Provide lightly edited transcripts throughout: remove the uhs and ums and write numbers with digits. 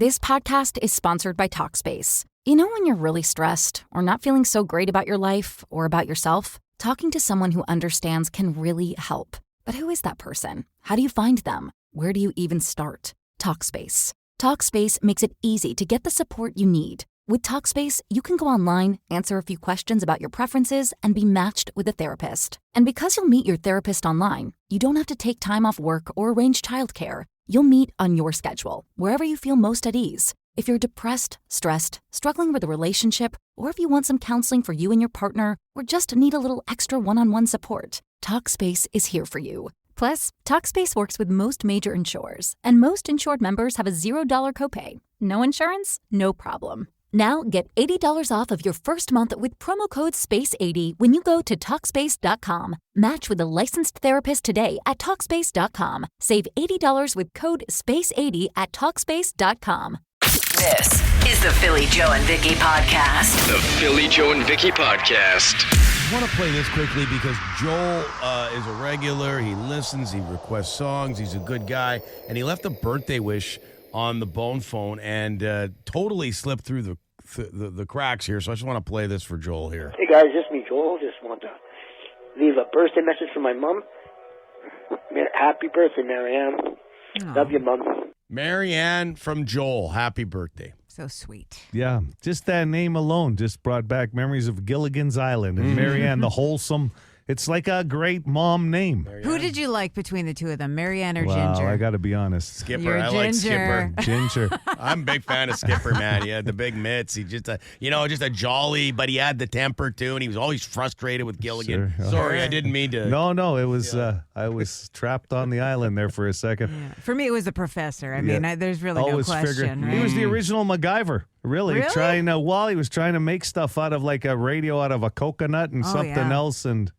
This podcast is sponsored by Talkspace. You know when you're really stressed or not feeling so great about your life or about yourself? Talking to someone who understands can really help. But who is that person? How do you find them? Where do you even start? Talkspace. Talkspace makes it easy to get the support you need. With Talkspace, you can go online, answer a few questions about your preferences, and be matched with a therapist. And because you'll meet your therapist online, you don't have to take time off work or arrange childcare. You'll meet on your schedule, wherever you feel most at ease. If you're depressed, stressed, struggling with a relationship, or if you want some counseling for you and your partner, or just need a little extra one-on-one support, Talkspace is here for you. Plus, Talkspace works with most major insurers, and most insured members have a $0 copay. No insurance? No problem. Now get $80 off of your first month with promo code SPACE80 when you go to Talkspace.com. Match with a licensed therapist today at Talkspace.com. Save $80 with code SPACE80 at Talkspace.com. This is the Philly Joe and Vicky podcast. The Philly Joe and Vicky podcast. I want to play this quickly because Joel is a regular. He listens. He requests songs. He's a good guy. And he left a birthday wish on the bone phone and totally slipped through the cracks here. So I just want to play this for Joel here. Hey guys, just me, Joel. Just want to leave a birthday message for my mom. Happy birthday, Marianne. Aww. Love you, Mom. Marianne from Joel. Happy birthday. So sweet. Yeah, just that name alone just brought back memories of Gilligan's Island and Marianne, the wholesome. It's like a great mom name. Marianne. Who did you like between the two of them, Marianne or Wow, Ginger? I got to be honest. Skipper. You're I like Ginger. Skipper. Ginger. I'm a big fan of Skipper, man. He had the big mitts. He just a jolly, but he had the temper too, and he was always frustrated with Gilligan. Sure. Sorry, I didn't mean to. No, it was, I was trapped on the island there for a second. Yeah. For me, it was the professor. I mean, there's really Always no question. He was the original MacGyver. Really? Really? He was trying to make stuff out of like a radio out of a coconut and something else. And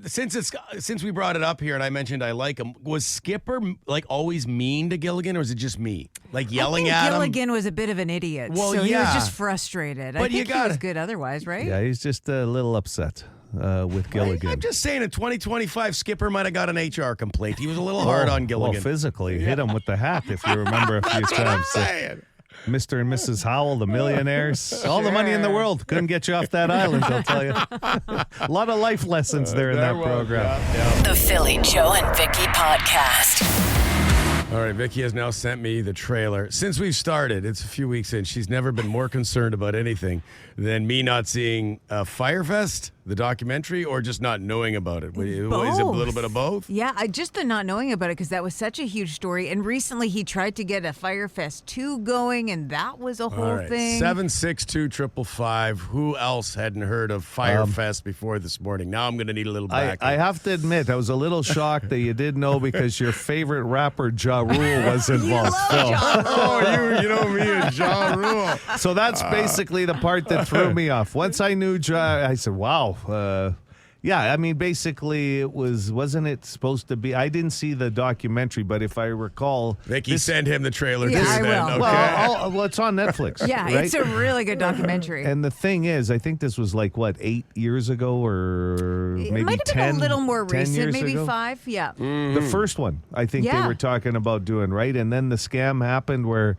Since we brought it up here and I mentioned I like him, was Skipper like always mean to Gilligan, or was it just me? Like yelling at him? Gilligan was a bit of an idiot. Well, so he yeah. was just frustrated. But I think you he was good otherwise, right? yeah, he's just a little upset with Gilligan. I'm just saying in 2025, Skipper might have got an HR complaint. He was a little hard on Gilligan. Well, physically hit him with the hat, if you remember a few That's what I'm times. saying. Mr. and Mrs. Howell, the millionaires. All the money in the world. Couldn't get you off that island, I'll tell you. A lot of life lessons there in that program. Yeah. The Philly Joe and Vicky podcast. All right, Vicky has now sent me the trailer. Since we've started, it's a few weeks in, she's never been more concerned about anything than me not seeing Fyre Fest, the documentary, or just not knowing about it. Is it a little bit of both? Yeah, just the not knowing about it because that was such a huge story. And recently he tried to get a Fyre Fest 2 going, and that was a whole All right, thing. 762-555. Who else hadn't heard of Fyre Fest before this morning? Now I'm going to need a little back. I have to admit, I was a little shocked that you did know because your favorite rapper, Ja Rule, was involved. Oh, you know me and Ja Rule. So that's basically the part that threw me off. Once I knew Ja, I said, wow. Yeah, I mean, basically, wasn't it supposed to be? I didn't see the documentary, but if I recall, Vicky, send him the trailer. Yeah, too, I then, will. Okay? Well, it's on Netflix. Yeah, right? it's a really good documentary. And the thing is, I think this was like, 8 years ago or It maybe might have 10 been a little more 10 recent, years maybe ago? 5. Yeah. The first one, I think they Yeah. were talking about doing, right? And then the scam happened where,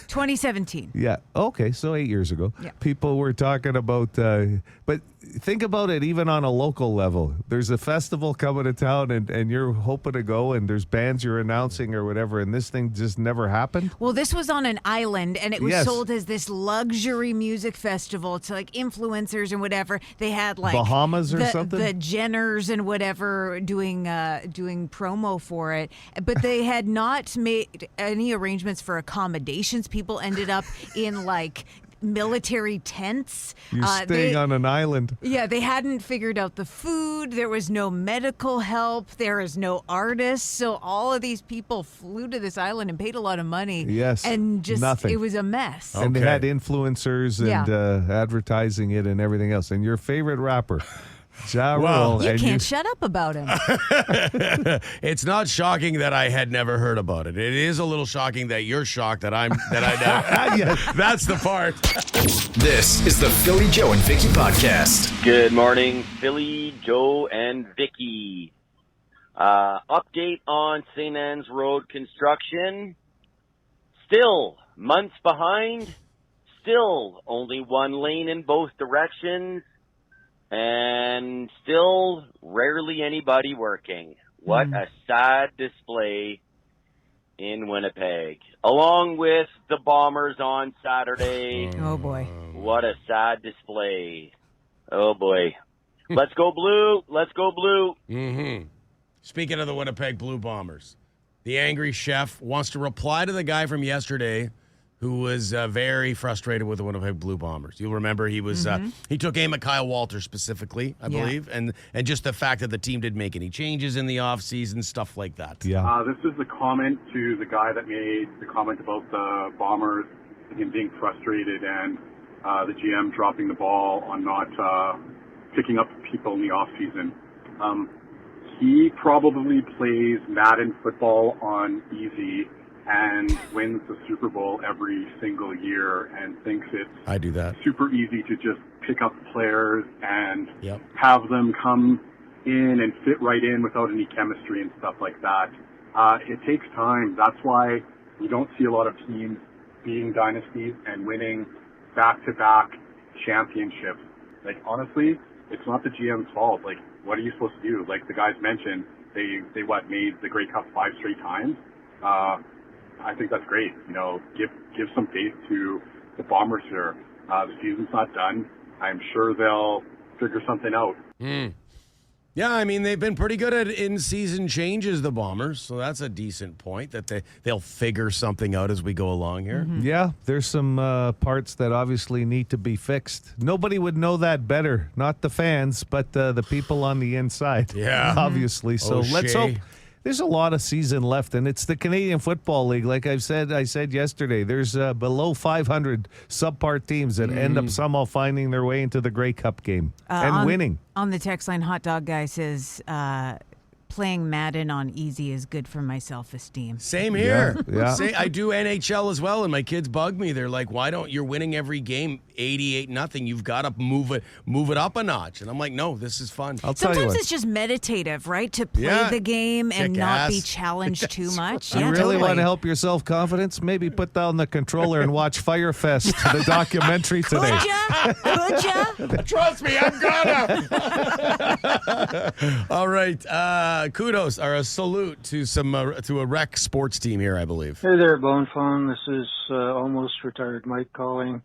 2017. yeah, okay, so 8 years ago. Yeah. People were talking about, but think about it even on a local level. There's a festival coming to town and you're hoping to go and there's bands you're announcing or whatever, and this thing just never happened. Well, this was on an island, and it was Yes. sold as this luxury music festival to like influencers and whatever. They had like Bahamas or something? The Jenners and whatever doing promo for it, but they had not made any arrangements for accommodations. People ended up in like military tents. You're staying on an island. Yeah, they hadn't figured out the food. There was no medical help. There is no artists. So all of these people flew to this island and paid a lot of money. Yes, And just, nothing. it was a mess. And they Okay. had influencers and advertising it and everything else. And your favorite rapper, Ja Rule. Well, You and can't shut up about him. It's not shocking that I had never heard about it. It is a little shocking that you're shocked that I know. Yeah. That's the part. This is the Philly Joe and Vicky podcast. Good morning, Philly, Joe, and Vicky. Update on St. Anne's Road construction. Still Months behind, still only one lane in both directions, and still rarely anybody working. What a sad display in Winnipeg. Along with the Bombers on Saturday. Oh, boy. What a sad display. Oh, boy. Let's go blue. Let's go blue. Mm-hmm. Speaking of the Winnipeg Blue Bombers, the angry chef wants to reply to the guy from yesterday who was very frustrated with the Winnipeg Blue Bombers. You'll remember he was he took aim at Kyle Walter specifically, I believe, and just the fact that the team didn't make any changes in the offseason, stuff like that. Yeah. This is the comment to the guy that made the comment about the Bombers and him being frustrated and the GM dropping the ball on not picking up people in the offseason. He probably plays Madden football on easy and wins the Super Bowl every single year and thinks it's I do that. super easy to just pick up players and have them come in and fit right in without any chemistry and stuff like that. It takes time. That's why you don't see a lot of teams being dynasties and winning back-to-back championships. Like, honestly, it's not the GM's fault. Like, what are you supposed to do? Like the guys mentioned, they made the Grey Cup 5 straight times. I think that's great. You know, give some faith to the Bombers here. The season's not done. I'm sure they'll figure something out. Yeah, I mean, they've been pretty good at in-season changes, the Bombers, so that's a decent point that they'll figure something out as we go along here. Yeah, there's some parts that obviously need to be fixed. Nobody would know that better, not the fans, but the people on the inside. Yeah. Obviously. So let's hope. There's a lot of season left, and it's the Canadian Football League. Like I said yesterday, there's below 500 subpar teams that end up somehow finding their way into the Grey Cup game and winning. On the text line, Hot Dog Guy says, playing Madden on easy is good for my self-esteem. Same here. Yeah. I do NHL as well, and my kids bug me. They're like, "Why don't you're winning every game 88-0? You've got to move it up a notch." And I'm like, "No, this is fun." Sometimes it's just meditative, right? To play the game and not be challenged too much. You really want to help your self-confidence? Maybe put down the controller and watch Fyre Fest, the documentary today. Could ya? Trust me, I'm gonna. All right. Kudos or a salute to to a rec sports team here, I believe. Hey there, Bone Phone. This is almost retired Mike calling.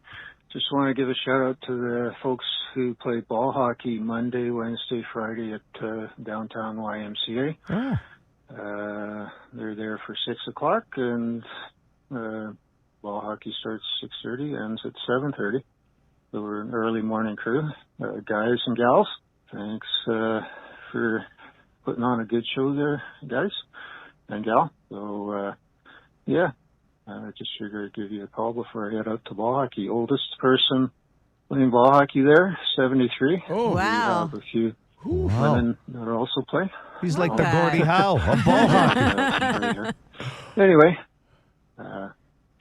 Just want to give a shout out to the folks who played ball hockey Monday, Wednesday, Friday at downtown YMCA. They're there for 6 o'clock, and ball hockey starts 6:30, ends at 7:30. So we're an early morning crew, guys and gals. Thanks for putting on a good show there, guys and gal. So, I just figured I'd give you a call before I head out to ball hockey. Oldest person playing ball hockey there, 73. Oh, wow. We have a few women that also play. He's like the Gordie Howe of ball hockey. Anyway,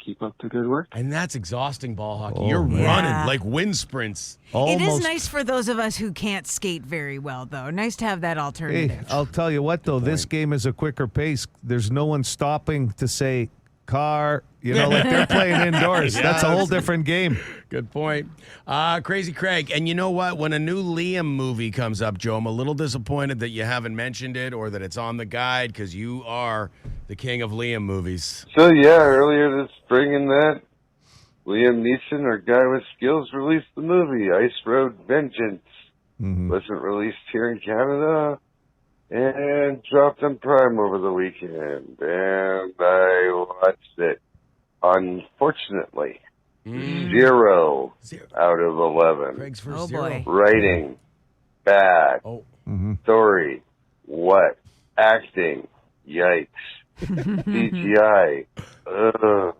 keep up the good work. And that's exhausting ball hockey. You're running like wind sprints. It is nice for those of us who can't skate very well, though. Nice to have that alternative. Hey, I'll tell you what, though, this game is a quicker pace. There's no one stopping to say, car, like they're playing indoors. That's a whole different game. Good point. Crazy Craig. And you know what? When a new Liam movie comes up, Joe, I'm a little disappointed that you haven't mentioned it or that it's on the guide because you are the king of Liam movies. So, earlier this spring in that, Liam Neeson, our guy with skills, released the movie Ice Road Vengeance. Wasn't released here in Canada and dropped on Prime over the weekend. And I watched it. Unfortunately, 0 out of 11. Craig's for 0. Writing, bad. Story, what? Acting, yikes. CGI, Liam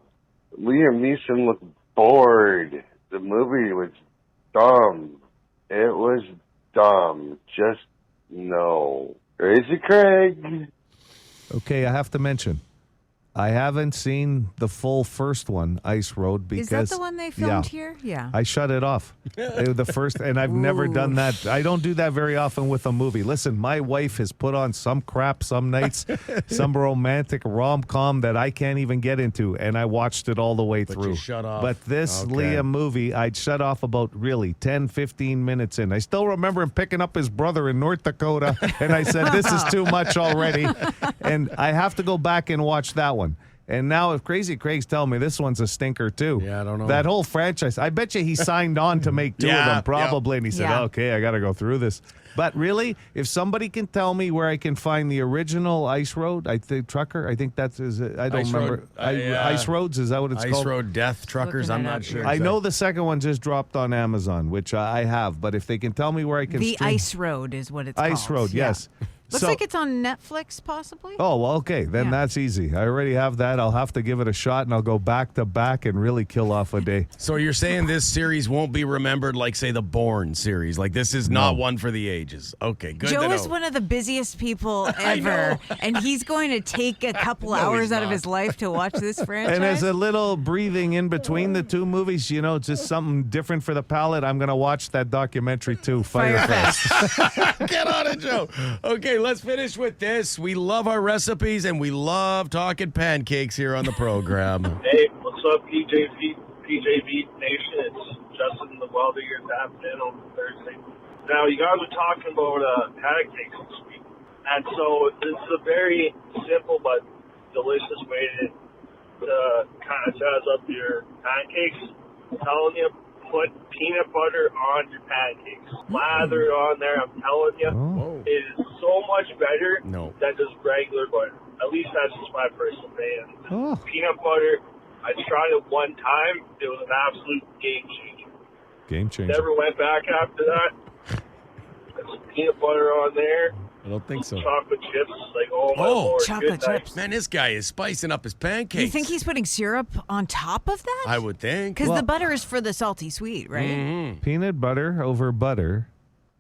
Neeson looked bored. The movie was dumb. It was dumb. Just no. Crazy Craig. Okay, I have to mention, I haven't seen the full first one, Ice Road, because Is that the one they filmed here? Yeah. I shut it off. The first, and I've never done that. I don't do that very often with a movie. Listen, my wife has put on some crap some nights, some romantic rom-com that I can't even get into, and I watched it all the way through. You shut off. But this Liam movie, I'd shut off about really 10, 15 minutes in. I still remember him picking up his brother in North Dakota, and I said, this is too much already, and I have to go back and watch that one. And now if Crazy Craig's telling me this one's a stinker too. Yeah, I don't know. That whole franchise, I bet you he signed on to make two of them probably, and he said, okay, I got to go through this. But really, if somebody can tell me where I can find the original Ice Road, I think Trucker, I think that's, I don't remember. Ice Roads, is that what it's called? Ice Road Death Truckers, I'm not sure. I know the second one just dropped on Amazon, which I have, but if they can tell me where I can The Ice Road is what it's called. Ice Road, yes. Looks like it's on Netflix, possibly. Oh, well, okay. Then that's easy. I already have that. I'll have to give it a shot, and I'll go back to back and really kill off a day. So you're saying this series won't be remembered like, say, the Bourne series? Like, this is not one for the ages. Okay, good Joe to know. is one of the busiest people ever, and he's going to take a couple hours out of his life to watch this franchise. And as a little breathing in between the two movies, you know, just something different for the palate, I'm going to watch that documentary, too, Fyre Fest. Get on it, Joe. Okay, let's finish with this. We love our recipes, and we love talking pancakes here on the program. Hey, what's up, PJV Nation? It's Justin the Welder here tapping in on Thursday. Now, you guys are talking about pancakes this week. And so this is a very simple but delicious way to kind of jazz up your pancakes. I'm telling you, put peanut butter on your pancakes. Lather it on there, I'm telling you. It is so much better than just regular butter. At least that's just my personal opinion. Peanut butter, I tried it one time. It was an absolute game changer. Game changer. Never went back after that. Put some peanut butter on there. I don't think so. Chocolate chips, like, oh my Lord. Chocolate chips. Man, this guy is spicing up his pancakes. You think he's putting syrup on top of that? I would think. Because the butter is for the salty sweet, right? Mm-hmm. Peanut butter over butter.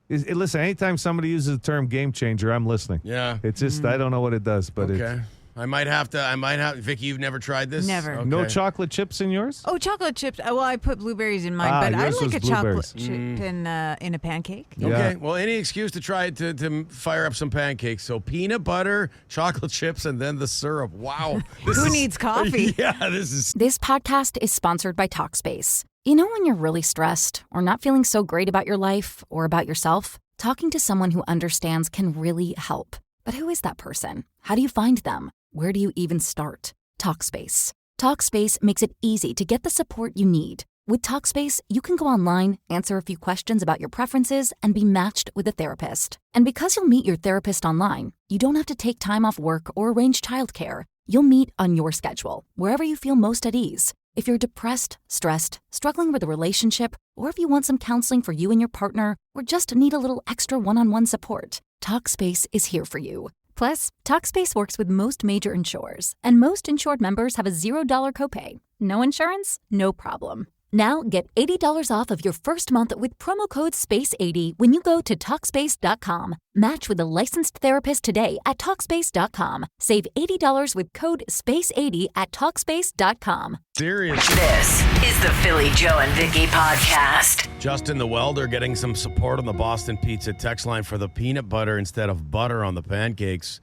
Listen, anytime somebody uses the term game changer, I'm listening. Yeah. It's just, I don't know what it does, but okay. I might have to. Vicky, you've never tried this? Never. Okay. No chocolate chips in yours? Oh, chocolate chips. Well, I put blueberries in mine, but I yours like a was chocolate blueberries. chip in a pancake. Okay. Well, any excuse to try to fire up some pancakes. So peanut butter, chocolate chips, and then the syrup. Wow. Who needs coffee? Yeah, this is. This podcast is sponsored by Talkspace. You know when you're really stressed or not feeling so great about your life or about yourself? Talking to someone who understands can really help. But who is that person? How do you find them? Where do you even start? Talkspace. Talkspace makes it easy to get the support you need. With Talkspace, you can go online, answer a few questions about your preferences, and be matched with a therapist. And because you'll meet your therapist online, you don't have to take time off work or arrange childcare. You'll meet on your schedule, wherever you feel most at ease. If you're depressed, stressed, struggling with a relationship, or if you want some counseling for you and your partner, or just need a little extra one-on-one support, Talkspace is here for you. Plus, Talkspace works with most major insurers, and most insured members have a $0 copay. No insurance? No problem. Now get $80 off of your first month with promo code SPACE80 when you go to Talkspace.com. Match with a licensed therapist today at Talkspace.com. Save $80 with code SPACE80 at Talkspace.com. Serious. This is the Philly Joe and Vicky podcast. Justin the Welder getting some support on the Boston Pizza text line for the peanut butter instead of butter on the pancakes.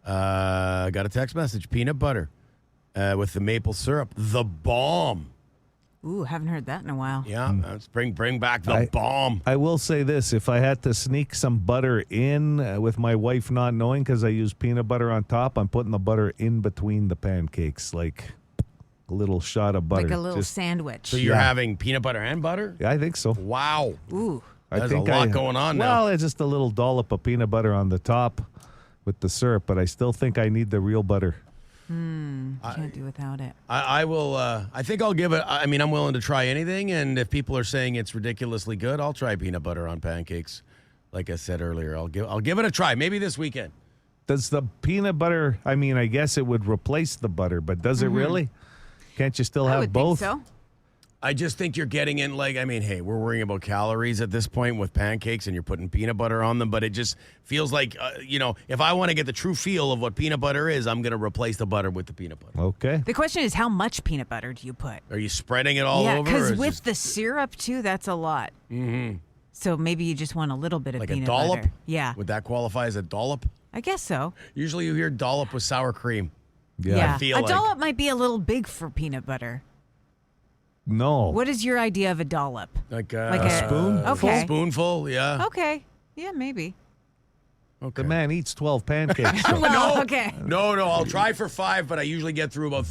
Got a text message. Peanut butter with the maple syrup. The bomb. Ooh, haven't heard that in a while. Yeah, let's bring back the bomb. I will say this. If I had to sneak some butter in with my wife not knowing because I use peanut butter on top, I'm putting the butter in between the pancakes, like a little shot of butter. Like a little sandwich. So you're having peanut butter and butter? Yeah, I think so. Wow. Ooh. There's a lot going on now. Well, it's just a little dollop of peanut butter on the top with the syrup, but I still think I need the real butter. Can't do without it. I will. I think I'll give it. I mean, I'm willing to try anything, and if people are saying it's ridiculously good, I'll try peanut butter on pancakes. Like I said earlier, I'll give it a try. Maybe this weekend. Does the peanut butter? I mean, I guess it would replace the butter, but does it really? Can't you still have both? Think so. I just think you're getting in hey, we're worrying about calories at this point with pancakes and you're putting peanut butter on them, but it just feels like, if I want to get the true feel of what peanut butter is, I'm going to replace the butter with the peanut butter. Okay. The question is, how much peanut butter do you put? Are you spreading it all over? Yeah, because with the syrup, too, that's a lot. Mm-hmm. So maybe you just want a little bit of peanut butter. Like a dollop? butter. Yeah. Would that qualify as a dollop? I guess so. Usually you hear dollop with sour cream. Yeah. I feel a dollop might be a little big for peanut butter. No. What is your idea of a dollop? Like a spoon? Okay. Spoonful, yeah. Okay. Yeah, maybe. Okay. The man eats 12 pancakes. So. Well, okay. No, I'll try for 5, but I usually get through about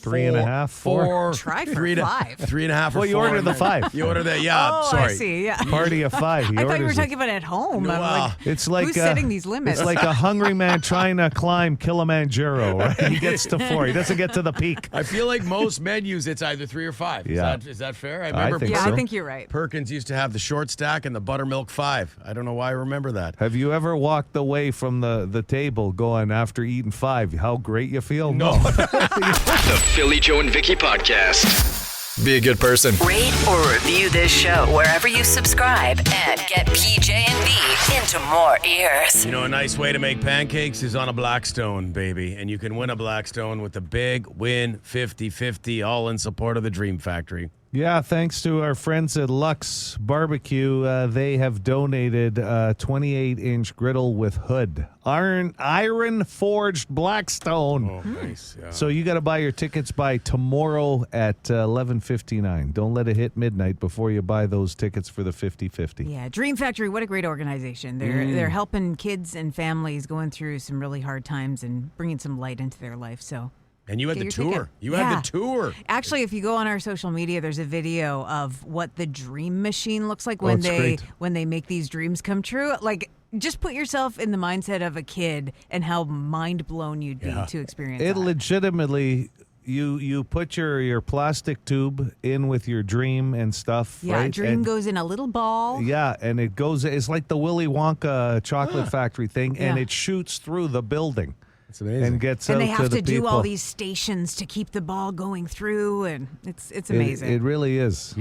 3.5, 4. Try for 3 to 5. 3.5 or 4. Well, you ordered the 5. You ordered that, yeah. Oh, sorry. I see, yeah. Party of 5. I thought you were orders talking about at home. No, I'm like, it's like who's setting these limits? It's like a hungry man trying to climb Kilimanjaro, right? He gets to 4. He doesn't get to the peak. I feel like most menus, it's either 3 or 5. Yeah. Is that fair? I think yeah, so. I think you're right. Perkins used to have the short stack and the buttermilk 5. I don't know why I remember that. Have you ever walked away from the table going after eating 5? How great you feel? No. The Philly Joe and Vicky Podcast. Be a good person. Rate or review this show wherever you subscribe and get PJ&V into more ears. A nice way to make pancakes is on a Blackstone, baby. And you can win a Blackstone with the Big Win 50/50, all in support of the Dream Factory. Yeah, thanks to our friends at Lux Barbecue, they have donated a 28-inch griddle with hood. Iron-forged Blackstone. Oh, nice. Yeah. So you got to buy your tickets by tomorrow at 11:59. Don't let it hit midnight before you buy those tickets for the 50/50. Yeah, Dream Factory, what a great organization. They're helping kids and families going through some really hard times and bringing some light into their life, so... And you had Get the your tour. ticket. You had the tour. Actually, if you go on our social media, there's a video of what the dream machine looks like when they make these dreams come true. Like, just put yourself in the mindset of a kid and how mind blown you'd be to experience It that. legitimately, you put your plastic tube in with your dream and stuff. Yeah, right? dream And- goes in a little ball. Yeah, and it goes. It's like the Willy Wonka chocolate factory thing, and it shoots through the building. It's amazing. And gets And out they have to to the do all people. these stations to keep the ball going through, and it's amazing. It really is.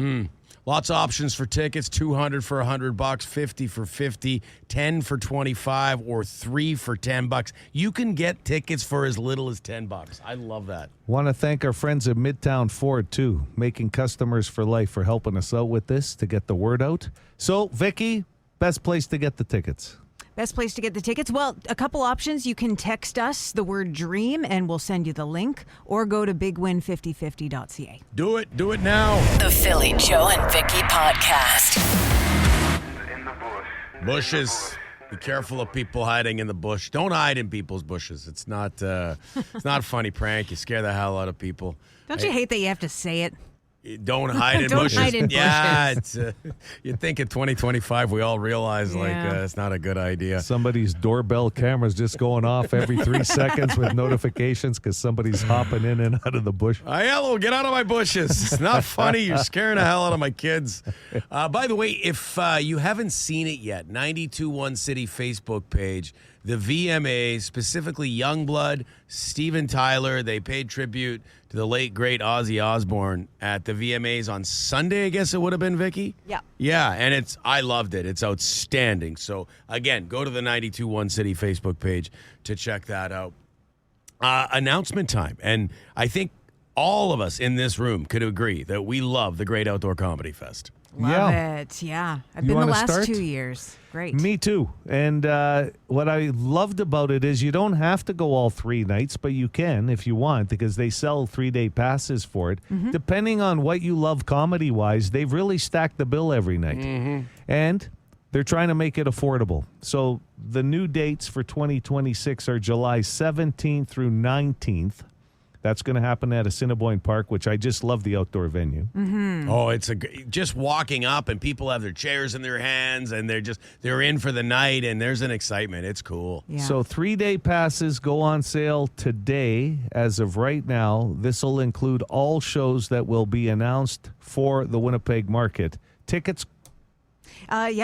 Lots of options for tickets: $200 for $100, $50 for $50, $10 for $25, or $3 for $10. You can get tickets for as little as $10. I love that. Want to thank our friends at Midtown Ford too, making customers for life, for helping us out with this to get the word out. So, Vicky, best place to get the tickets. Best place to get the tickets? Well, a couple options. You can text us the word dream and we'll send you the link, or go to bigwin5050.ca. Do it now. The Philly Joe and Vicky Podcast. Bushes. Be careful of people hiding in the bush. Don't hide in people's bushes. It's not a funny prank. You scare the hell out of people. Don't you hate that you have to say it? Don't hide in Don't bushes. hide in Yeah, bushes. it's, you'd think in 2025 we all realize it's not a good idea. Somebody's doorbell camera's just going off every 3 seconds with notifications because somebody's hopping in and out of the bush. Hello, get out of my bushes. It's not funny. You're scaring the hell out of my kids. By the way, if you haven't seen it yet, 92.1 City Facebook page, the VMAs, specifically Youngblood, Steven Tyler, they paid tribute to the late, great Ozzy Osbourne at the VMAs on Sunday, I guess it would have been, Vicky? Yeah. Yeah, and I loved it. It's outstanding. So, again, go to the 92.1 City Facebook page to check that out. Announcement time. And I think all of us in this room could agree that we love the Great Outdoor Comedy Fest. Love it. Yeah. I've You been the wanna last start? 2 years. Great. Me too. And what I loved about it is you don't have to go all 3 nights, but you can if you want, because they sell 3-day passes for it. Mm-hmm. Depending on what you love comedy-wise, they've really stacked the bill every night. And they're trying to make it affordable. So the new dates for 2026 are July 17th through 19th. That's going to happen at Assiniboine Park, which I just love the outdoor venue. Oh, it's just walking up and people have their chairs in their hands and they're in for the night and there's an excitement. It's cool. Yeah. So 3-day passes go on sale today as of right now. This will include all shows that will be announced for the Winnipeg market. Tickets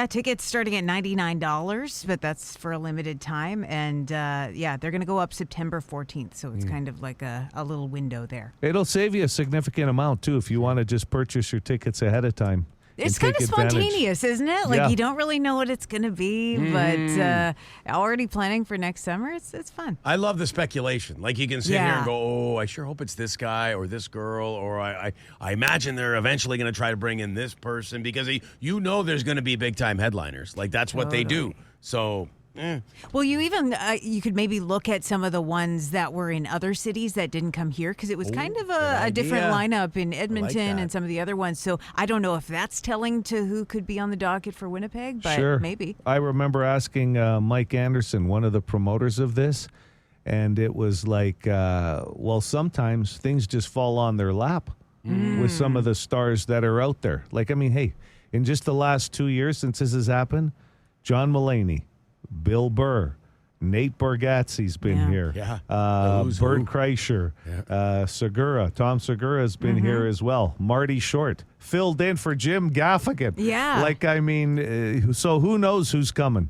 Tickets starting at $99, but that's for a limited time. And they're going to go up September 14th. So it's kind of like a little window there. It'll save you a significant amount, too, if you want to just purchase your tickets ahead of time. It's kind of spontaneous, isn't it? Like, you don't really know what it's going to be, but already planning for next summer, it's fun. I love the speculation. Like, you can sit here and go, oh, I sure hope it's this guy or this girl, or I imagine they're eventually going to try to bring in this person, because there's going to be big-time headliners. Like, that's what they do. So... Well, you could maybe look at some of the ones that were in other cities that didn't come here, because it was kind of a different lineup in Edmonton and some of the other ones. So I don't know if that's telling to who could be on the docket for Winnipeg, but maybe. I remember asking Mike Anderson, one of the promoters of this, and it was like, sometimes things just fall on their lap with some of the stars that are out there. Like, I mean, hey, in just the last 2 years since this has happened, John Mulaney, Bill Burr, Nate Bargatze's been here. Yeah. Bert Kreischer, Segura. Tom Segura's been here as well. Marty Short filled in for Jim Gaffigan. Yeah. Like, I mean, so who knows who's coming?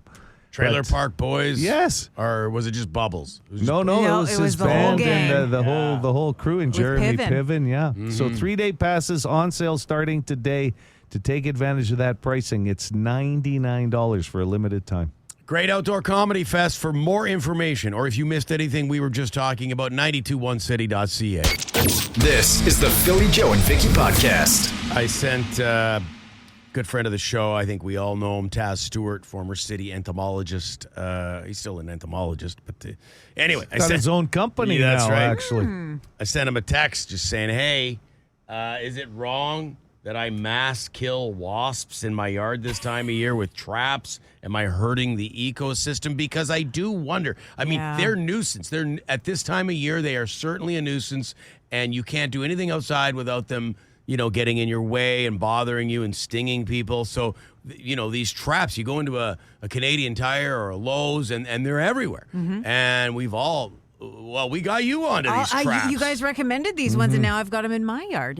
Trailer Park Boys? Yes. Or was it just Bubbles? No, it was his band and the whole crew, and Jeremy Piven. Yeah. So 3-day passes on sale starting today. To take advantage of that pricing, it's $99 for a limited time. Great Outdoor Comedy Fest. For more information, or if you missed anything we were just talking about, 921city.ca. This is the Philly Joe and Vicky podcast. I sent a good friend of the show, I think we all know him, Taz Stewart, former city entomologist. He's still an entomologist, but anyway. He's got his own company now, actually. I sent him a text just saying, hey, is it wrong that I mass kill wasps in my yard this time of year with traps? Am I hurting the ecosystem? Because I do wonder. I mean, they're a nuisance. At this time of year, they are certainly a nuisance, and you can't do anything outside without them, getting in your way and bothering you and stinging people. So, these traps, you go into a Canadian Tire or a Lowe's, and they're everywhere. And we got you onto these traps. You guys recommended these ones, and now I've got them in my yard,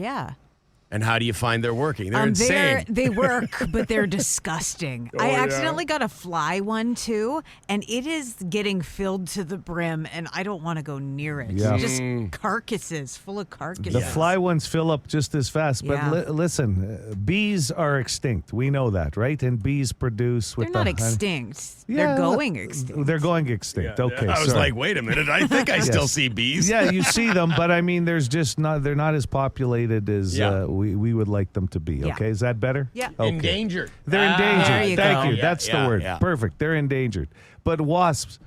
And how do you find they're working? They're insane. They work, but they're disgusting. I accidentally got a fly one, too, and it is getting filled to the brim, and I don't want to go near it. Yeah. Just carcasses, full of carcasses. The fly ones fill up just as fast. But listen, bees are extinct. We know that, right? And bees produce... They're not extinct. They're going extinct. They're going extinct. Okay, I was like, wait a minute. I think I still see bees. Yeah, you see them, but I mean, they're not as populated as... we would like them to be. Okay, is that better? Yeah. Okay. Endangered. They're endangered. There you Thank go. you. That's the word. Yeah. Perfect. They're endangered. But wasps,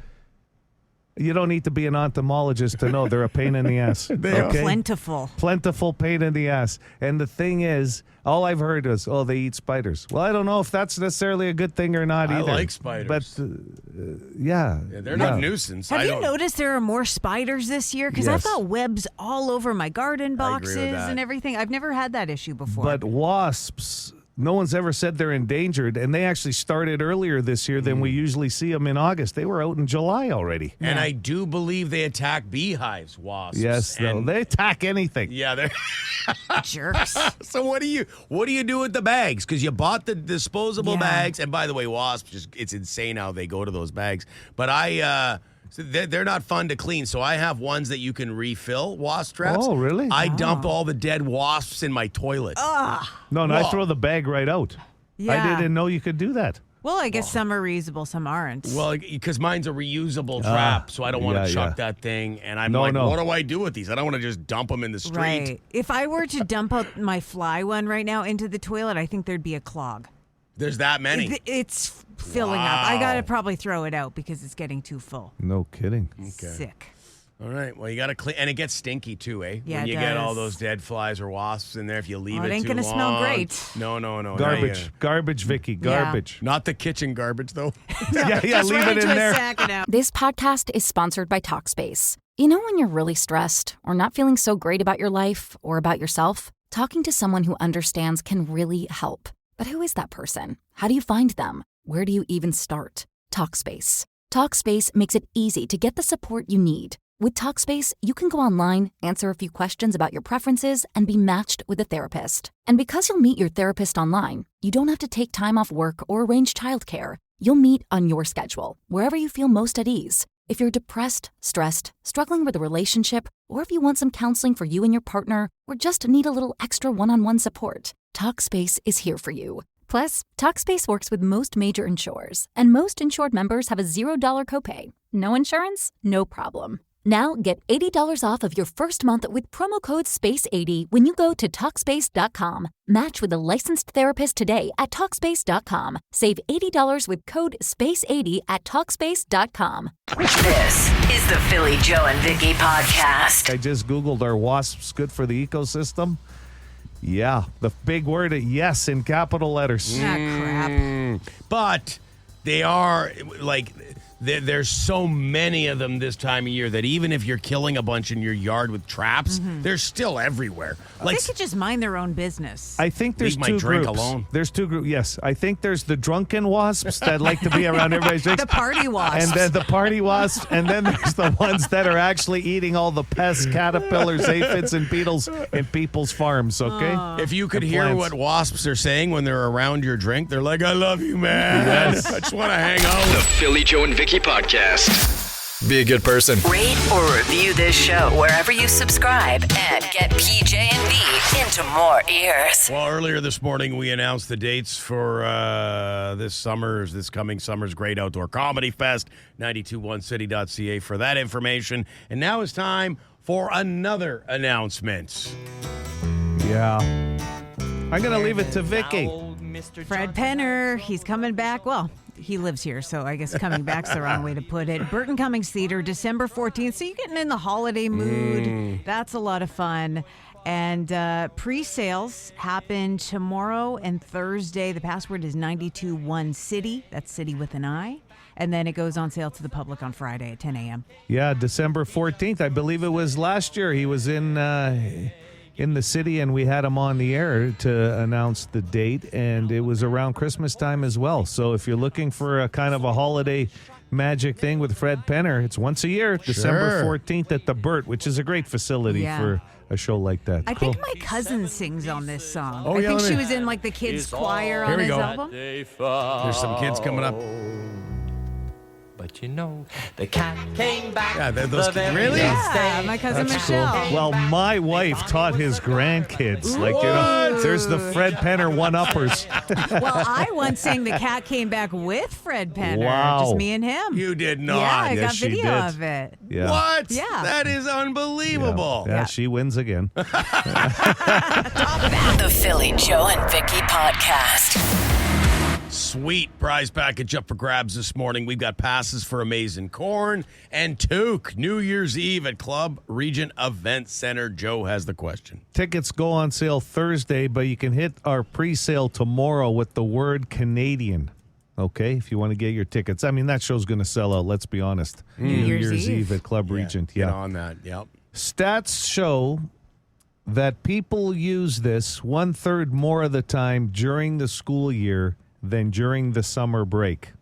you don't need to be an entomologist to know they're a pain in the ass. They're plentiful. Plentiful pain in the ass. And the thing is, all I've heard is, they eat spiders. Well, I don't know if that's necessarily a good thing or not either. I like spiders. But, they're not a nuisance. Have you noticed there are more spiders this year? Because I've got webs all over my garden boxes and everything. I've never had that issue before. But wasps... No one's ever said they're endangered, and they actually started earlier this year than we usually see them in August. They were out in July already. And I do believe they attack beehives, wasps. Yes, they attack anything. Yeah, they're jerks. So what do you do with the bags? Because you bought the disposable bags, and by the way, wasps, it's insane how they go to those bags. But so they're not fun to clean, so I have ones that you can refill, wasp traps. Oh, really? I dump all the dead wasps in my toilet. No, I throw the bag right out. Yeah. I didn't know you could do that. Well, I guess some are reusable, some aren't. Well, because mine's a reusable trap, so I don't want to chuck that thing. And I'm what do I do with these? I don't want to just dump them in the street. Right. If I were to dump out my fly one right now into the toilet, I think there'd be a clog. There's that many. It's filling up. I got to probably throw it out because it's getting too full. No kidding. Okay. Sick. All right. Well, you got to clean, and it gets stinky too, eh? Yeah, when you it get does. all those dead flies or wasps in there, if you leave it too long. It ain't gonna smell great. No. Garbage, Vicky. Garbage. Not the kitchen garbage, though. yeah. Leave it in there. This podcast is sponsored by Talkspace. You know when you're really stressed or not feeling so great about your life or about yourself? Talking to someone who understands can really help. But who is that person? How do you find them? Where do you even start? Talkspace. Talkspace makes it easy to get the support you need. With Talkspace, you can go online, answer a few questions about your preferences, and be matched with a therapist. And because you'll meet your therapist online, you don't have to take time off work or arrange childcare. You'll meet on your schedule, wherever you feel most at ease. If you're depressed, stressed, struggling with a relationship, or if you want some counseling for you and your partner, or just need a little extra one-on-one support, Talkspace is here for you. Plus, Talkspace works with most major insurers, and most insured members have a $0 copay. No insurance? No problem. Now get $80 off of your first month with promo code SPACE80 when you go to Talkspace.com. Match with a licensed therapist today at Talkspace.com. Save $80 with code SPACE80 at Talkspace.com. This is the Philly Joe and Vicky podcast. I just Googled, are wasps good for the ecosystem? Yeah, the big word, yes, in capital letters. Crap. But they are, like, there's so many of them this time of year that even if you're killing a bunch in your yard with traps, they're still everywhere. Like, they could just mind their own business. I think there's Leave my two drink groups. alone. There's two groups. Yes, I think there's the drunken wasps that like to be around everybody's drinks. The party wasps. And then the party wasps, and then there's the ones that are actually eating all the pests, caterpillars, aphids, and beetles in people's farms, okay? If you could And hear plants. what wasps are saying when they're around your drink, they're like, I love you, man. Yes. I just want to hang out The with Philly Joe and Vicky Podcast. Be a good person. Rate or review this show wherever you subscribe and get PJ and V into more ears. Well, earlier this morning, we announced the dates for this coming summer's Great Outdoor Comedy Fest, 921city.ca for that information. And now it's time for another announcement. Yeah. I'm going to leave it to Vicky. Fred Penner, he's coming back. Well, he lives here, so I guess coming back's the wrong way to put it. Burton Cummings Theater, December 14th. So you're getting in the holiday mood. That's a lot of fun. And pre-sales happen tomorrow and Thursday. The password is 921city. That's city with an I. And then it goes on sale to the public on Friday at 10 a.m. Yeah, December 14th. I believe it was last year. He was in the city, and we had him on the air to announce the date, and it was around Christmas time as well. So if you're looking for a kind of a holiday magic thing with Fred Penner, it's once a year, December 14th at the Burt, which is a great facility for a show like that. I think my cousin sings on this song. Oh, I yeah, think let she me- was in like the kids' choir Here on we his go. album. There's some kids coming up. But you know, the cat came back. Yeah, those the very really? next Yeah, day. my cousin That's Michelle. cool. Well, my wife taught his grandkids. Like, you know, there's the Fred Penner one-uppers. Well, I once sang The Cat Came Back with Fred Penner. Wow. Just me and him. You did not. Yeah, I got she video did. of it. Yeah. What? Yeah. That is unbelievable. Yeah, she wins again. The Philly Joe and Vicky podcast. Sweet prize package up for grabs this morning. We've got passes for Amazing Corn and Toque New Year's Eve at Club Regent Event Center. Joe has the question. Tickets go on sale Thursday, but you can hit our pre-sale tomorrow with the word Canadian. Okay, if you want to get your tickets. I mean, that show's going to sell out, let's be honest. New Year's Eve at Club Regent. Get on that. Yep. Stats show that people use this 1/3 more of the time during the school year than during the summer break.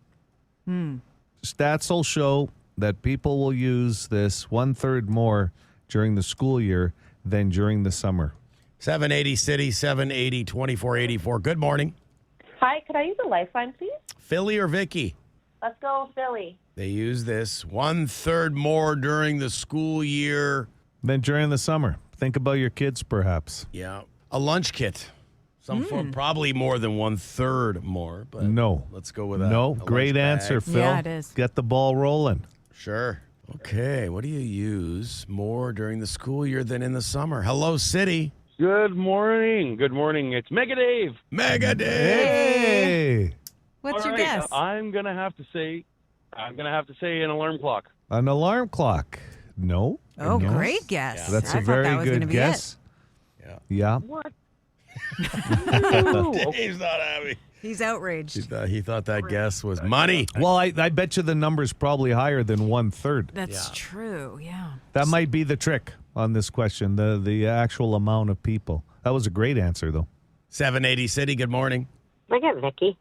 Stats will show that people will use this 1/3 more during the school year than during the summer. 780 City, 780 2484. Good morning. Hi, could I use a lifeline, please? Philly or Vicky? Let's go, Philly. They use this 1/3 more during the school year than during the summer. Think about your kids, perhaps. Yeah. A lunch kit. Probably more than 1/3 more, but no. Let's go with that. No, A great lunch answer, bag. Phil. Yeah, it is. Get the ball rolling. Sure. Okay. What do you use more during the school year than in the summer? Hello, City. Good morning. Good morning. It's Mega Dave. Mega Dave. Hey. What's All your right, guess? I'm gonna have to say an alarm clock. An alarm clock. No. Oh, No. great guess. That's I a thought very that was good gonna be guess. Yeah. What? Dave's not happy. He's outraged. He thought that guess was money. Well, I bet you the number's probably higher than 1/3. That's true, yeah. That might be the trick on this question, the actual amount of people. That was a great answer, though. 780 City, good morning. I get Vicky.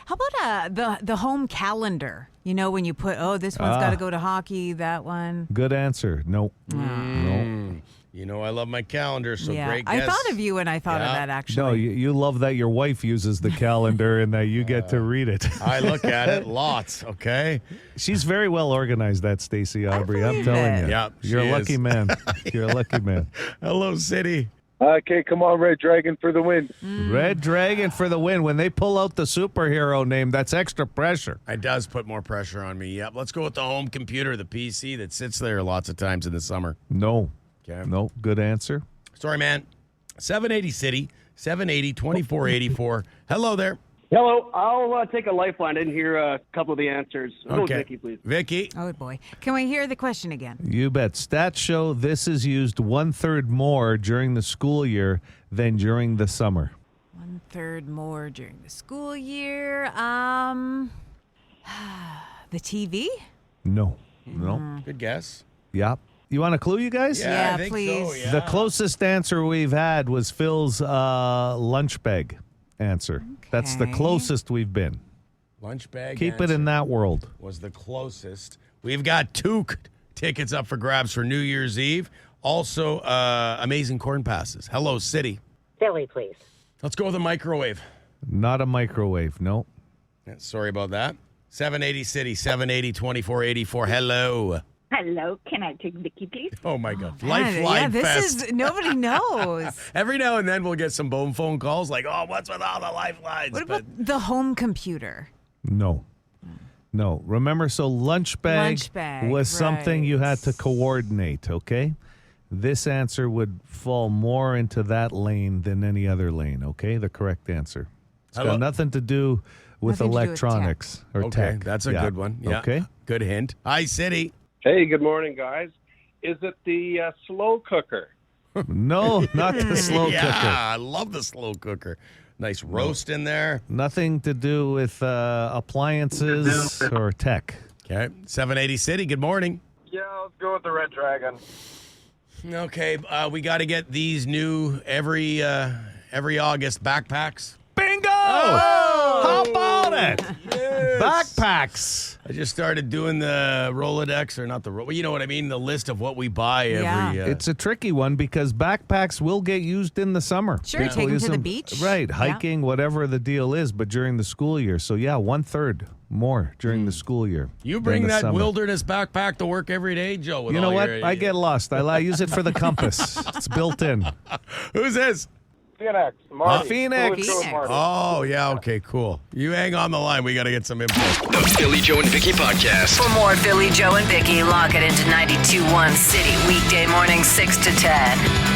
How about the home calendar? You know, when you put, this one's got to go to hockey, that one. Good answer. No. No. You know, I love my calendar, so great guess. I thought of you when I thought of that, actually. No, you love that your wife uses the calendar and that you get to read it. I look at it lots, okay? She's very well organized, that Stacey Aubrey. I'm telling you. Yeah, You're a lucky man. You're a lucky man. Hello, City. Okay, come on, Red Dragon for the win. Red Dragon for the win. When they pull out the superhero name, that's extra pressure. It does put more pressure on me. Yep. Let's go with the home computer, the PC that sits there lots of times in the summer. No. Okay. No. Good answer. Sorry, man. 780 City, 780 2484. Hello there. Hello. I'll take a lifeline. I didn't hear a couple of the answers. Go with Vicky, please. Vicky. Oh, boy. Can we hear the question again? You bet. Stats show this is used 1/3 more during the school year than during the summer. 1/3 more during the school year. The TV? No. No. Good guess. Yeah. You want a clue, you guys? Yeah, I think please. so, yeah. The closest answer we've had was Phil's lunch bag answer. That's the closest we've been. Lunch bag. Keep it in that world. Was the closest. We've got 2 tickets up for grabs for New Year's Eve. Also, amazing corn passes. Hello, City. Philly, please. Let's go with a microwave. Not a microwave, no. Yeah, sorry about that. 780 City, 780 2484. Hello. Hello, can I take Vicky, please? Oh, my God. Man, Lifeline this Fest. is, nobody knows. Every now and then we'll get some bone phone calls like, what's with all the lifelines? What about the home computer? No. No. Remember, so lunch bag was something you had to coordinate, okay? This answer would fall more into that lane than any other lane, okay? The correct answer. It's got nothing to do with electronics or tech. That's a good one. Yeah. Okay. Good hint. Hi, City. Hey, good morning, guys. Is it the slow cooker? No, not the slow cooker. Yeah, I love the slow cooker. Nice roast in there. Nothing to do with appliances or tech. Okay. 780 City, good morning. Yeah, let's go with the Red Dragon. Okay, we got to get these new every August backpacks. Bingo! Oh! How about it? Yes. Backpacks. I just started doing the Rolodex, or not the you know what I mean, the list of what we buy every. It's a tricky one because backpacks will get used in the summer. Sure, take them to the beach. Right, hiking, whatever the deal is, but during the school year. So, 1/3 more during the school year. You bring that summer. wilderness backpack to work every day, Joe? With You know all what? your, I get lost. I use it for the compass. It's built in. Who's this? Phoenix. Marty. Phoenix. Oh, yeah, okay, cool. You hang on the line. We got to get some info. The Philly Joe and Vicky Podcast. For more Philly Joe and Vicky, lock it into 92.1 City, weekday morning 6 to 10.